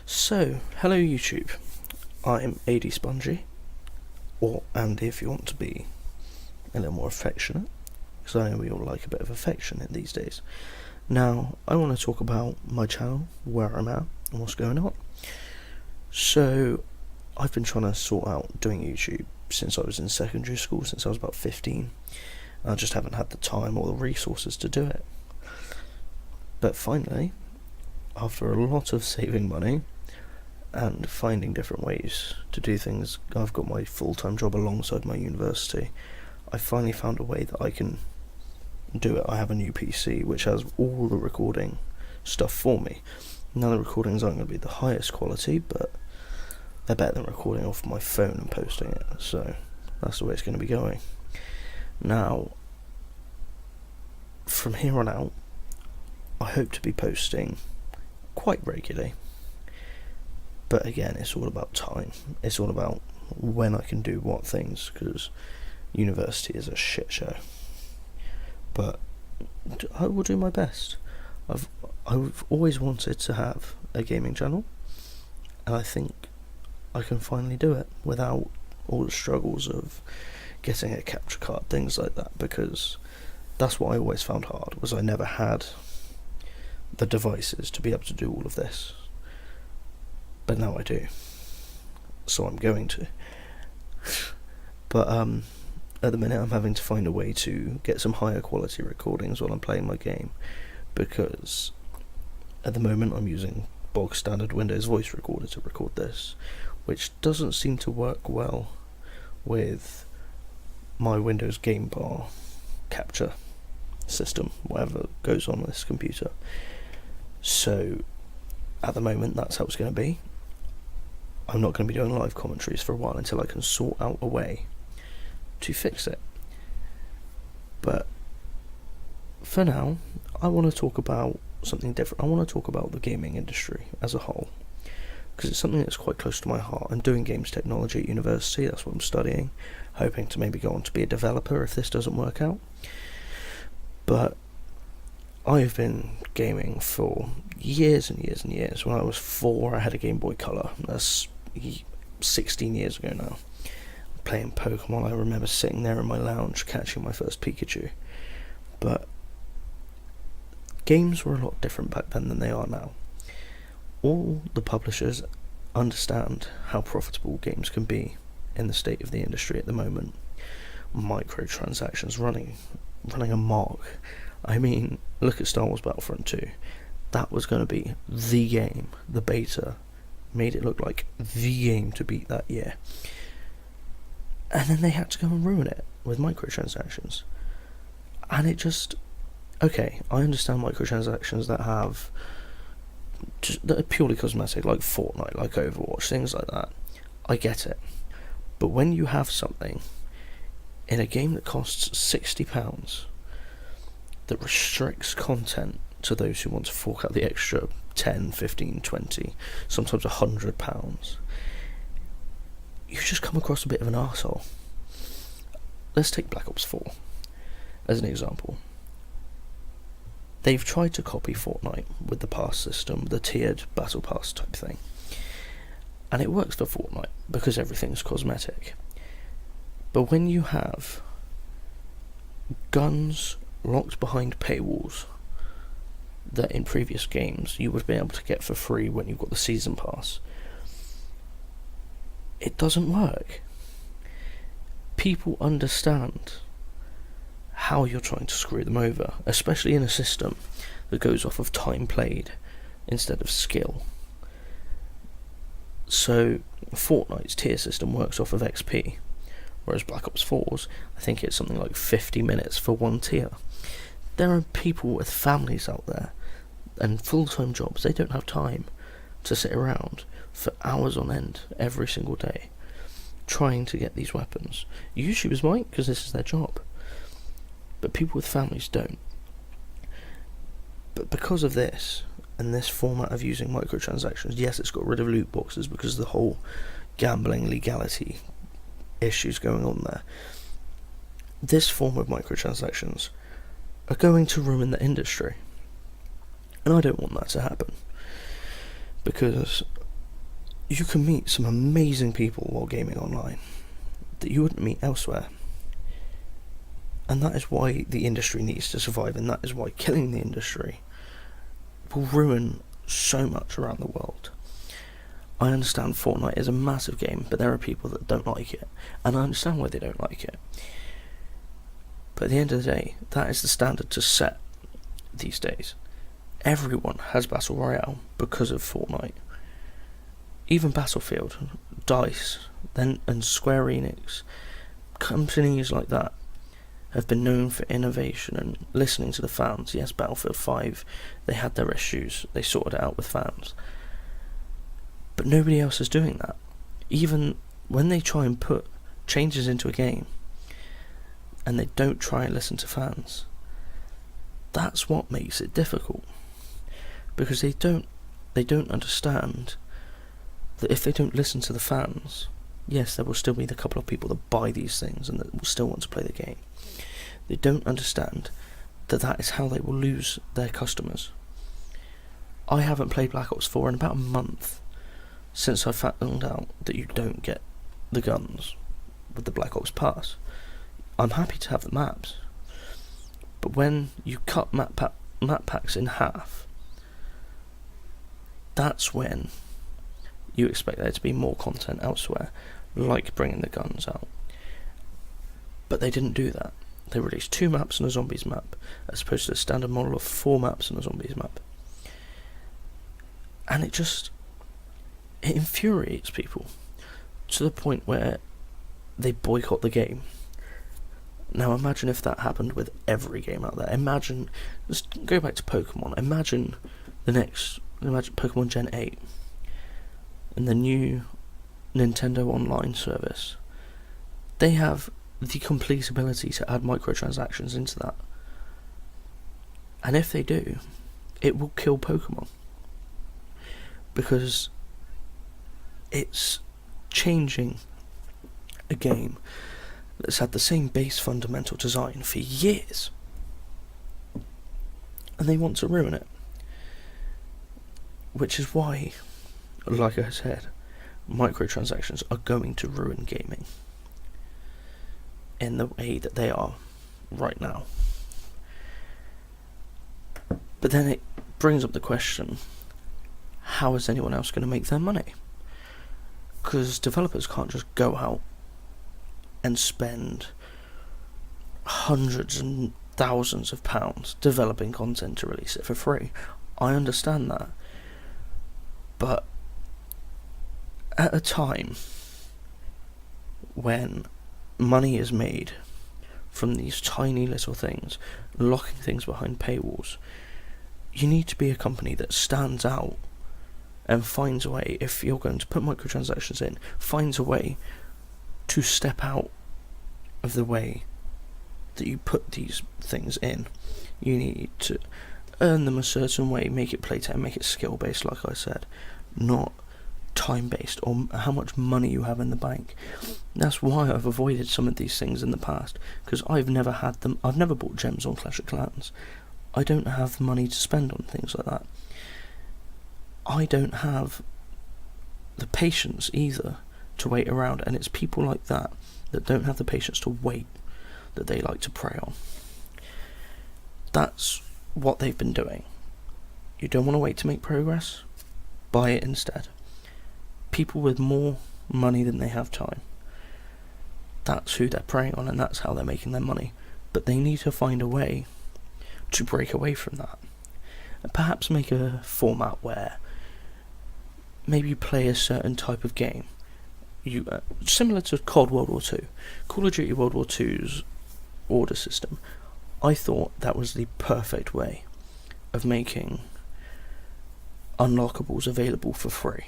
So, hello YouTube, I'm ADSpongy, or Andy if you want to be a little more affectionate, because I know we all like a bit of affection in these days. Now, I want to talk about my channel, where I'm at, and what's going on. So, I've been trying to sort out doing YouTube since I was in secondary school, since I was about 15. I just haven't had the time or the resources to do it. But finally, after a lot of saving money, and finding different ways to do things, I've got my full-time job alongside my university. I finally found a way that I can do it. I have a new PC which has all the recording stuff for me. Now the recordings aren't going to be the highest quality, but they're better than recording off my phone and posting it, so that's the way it's going to be going. Now, from here on out, I hope to be posting quite regularly. But again, it's all about time. It's all about when I can do what things, because university is a shit show. But I will do my best. I've always wanted to have a gaming channel, and I think I can finally do it without all the struggles of getting a capture card, things like that, because that's what I always found hard, was I never had the devices to be able to do all of this. But now I do, so I'm going to. But at the minute I'm having to find a way to get some higher quality recordings while I'm playing my game, because at the moment I'm using bog standard Windows voice recorder to record this, which doesn't seem to work well with my Windows game bar capture system, whatever goes on this computer. So at the moment that's how it's going to be. I'm not going to be doing live commentaries for a while until I can sort out a way to fix it. But for now, I want to talk about something different. I want to talk about the gaming industry as a whole, because it's something that's quite close to my heart. I'm doing games technology at university, that's what I'm studying, hoping to maybe go on to be a developer if this doesn't work out. But I've been gaming for years and years and years. When I was 4, I had a Game Boy Color. That's 16 years ago now. Playing Pokemon, I remember sitting there in my lounge catching my first Pikachu. But games were a lot different back then than they are now. All the publishers understand how profitable games can be in the state of the industry at the moment. Microtransactions running amok. I mean, look at Star Wars Battlefront 2. That was going to be the game. The beta made it look like the game to beat that year. And then they had to go and ruin it with microtransactions. And it just... Okay, I understand microtransactions that are purely cosmetic, like Fortnite, like Overwatch, things like that. I get it. But when you have something in a game that costs £60... that restricts content to those who want to fork out the extra 10, 15, 20, sometimes £100, you just come across a bit of an arsehole. Let's take Black Ops 4 as an example. They've tried to copy Fortnite with the pass system, the tiered battle pass type thing, and it works for Fortnite because everything's cosmetic. But when you have guns locked behind paywalls that in previous games you would be able to get for free when you've got the season pass, it doesn't work. People understand how you're trying to screw them over, especially in a system that goes off of time played instead of skill. So Fortnite's tier system works off of XP, whereas Black Ops 4's, I think it's something like 50 minutes for one tier. There are people with families out there and full-time jobs. They don't have time to sit around for hours on end every single day trying to get these weapons. YouTubers might, because this is their job, but people with families don't. But because of this, and this format of using microtransactions, yes, it's got rid of loot boxes because of the whole gambling legality issues going on there. This form of microtransactions are going to ruin the industry, and I don't want that to happen, because you can meet some amazing people while gaming online that you wouldn't meet elsewhere. And that is why the industry needs to survive, and that is why killing the industry will ruin so much around the world. I understand Fortnite is a massive game, but there are people that don't like it, and I understand why they don't like it. But at the end of the day, that is the standard to set these days. Everyone has Battle Royale because of Fortnite. Even Battlefield, DICE, and Square Enix, companies like that have been known for innovation and listening to the fans. Yes, Battlefield 5, they had their issues, they sorted it out with fans. But nobody else is doing that. Even when they try and put changes into a game, and they don't try and listen to fans, that's what makes it difficult. Because they don't understand that if they don't listen to the fans, yes, there will still be the couple of people that buy these things and that will still want to play the game. They don't understand that that is how they will lose their customers. I haven't played Black Ops 4 in about a month since I found out that you don't get the guns with the Black Ops Pass. I'm happy to have the maps, but when you cut map packs in half, that's when you expect there to be more content elsewhere, like bringing the guns out. But they didn't do that. They released 2 maps and a zombies map, as opposed to the standard model of 4 maps and a zombies map. And it infuriates people to the point where they boycott the game. Now imagine if that happened with every game out there. Let's go back to Pokemon. Imagine Pokemon Gen 8 and the new Nintendo Online service. They have the complete ability to add microtransactions into that. And if they do, it will kill Pokemon. Because it's changing a game that's had the same base fundamental design for years. And they want to ruin it. Which is why, like I said, microtransactions are going to ruin gaming in the way that they are right now. But then it brings up the question, how is anyone else going to make their money? Because developers can't just go out and spend hundreds and thousands of pounds developing content to release it for free. I understand that. But at a time when money is made from these tiny little things, locking things behind paywalls, you need to be a company that stands out and finds a way, if you're going to put microtransactions in, finds a way to step out of the way that you put these things in. You need to earn them a certain way, make it playtime, make it skill based, like I said, not time based or how much money you have in the bank. That's why I've avoided some of these things in the past, because I've never had them. I've never bought gems on Clash of Clans. I don't have money to spend on things like that. I don't have the patience either to wait around, and it's people like that don't have the patience to wait that they like to prey on. That's what they've been doing. You don't want to wait to make progress? Buy it instead. People with more money than they have time. That's who they're preying on, and that's how they're making their money. But they need to find a way to break away from that. And perhaps make a format where maybe you play a certain type of game. Similar to COD World War II. Call of Duty World War II's order system. I thought that was the perfect way of making unlockables available for free.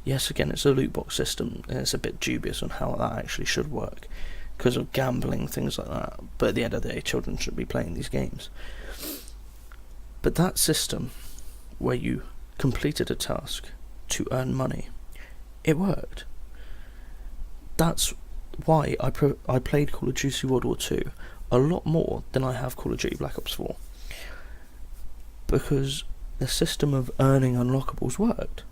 Yes, again, it's a loot box system, and it's a bit dubious on how that actually should work because of gambling, things like that. But at the end of the day, children should be playing these games. But that system, where you completed a task to earn money, it worked. That's why I played Call of Duty World War II a lot more than I have Call of Duty Black Ops 4. Because the system of earning unlockables worked.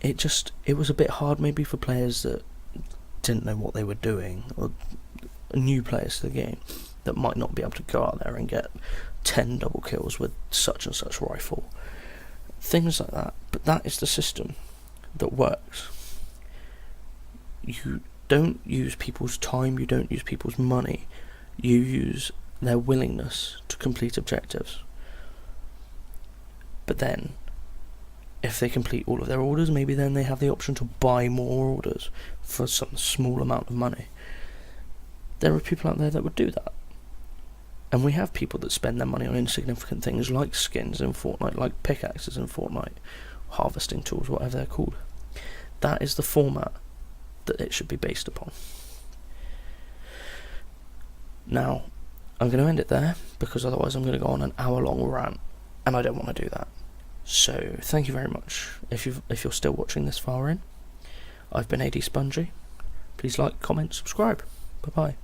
it was a bit hard maybe for players that didn't know what they were doing, or new players to the game that might not be able to go out there and get 10 double kills with such and such rifle. Things like that. But that is the system that works. You don't use people's time, you don't use people's money, you use their willingness to complete objectives. But then, if they complete all of their orders, maybe then they have the option to buy more orders for some small amount of money. There are people out there that would do that. And we have people that spend their money on insignificant things like skins in Fortnite, like pickaxes in Fortnite, harvesting tools, whatever they're called. That is the format that it should be based upon. Now, I'm going to end it there, because otherwise I'm going to go on an hour-long rant, and I don't want to do that. So, thank you very much. If you're still watching this far in, I've been ADSpongy. Please like, comment, subscribe. Bye-bye.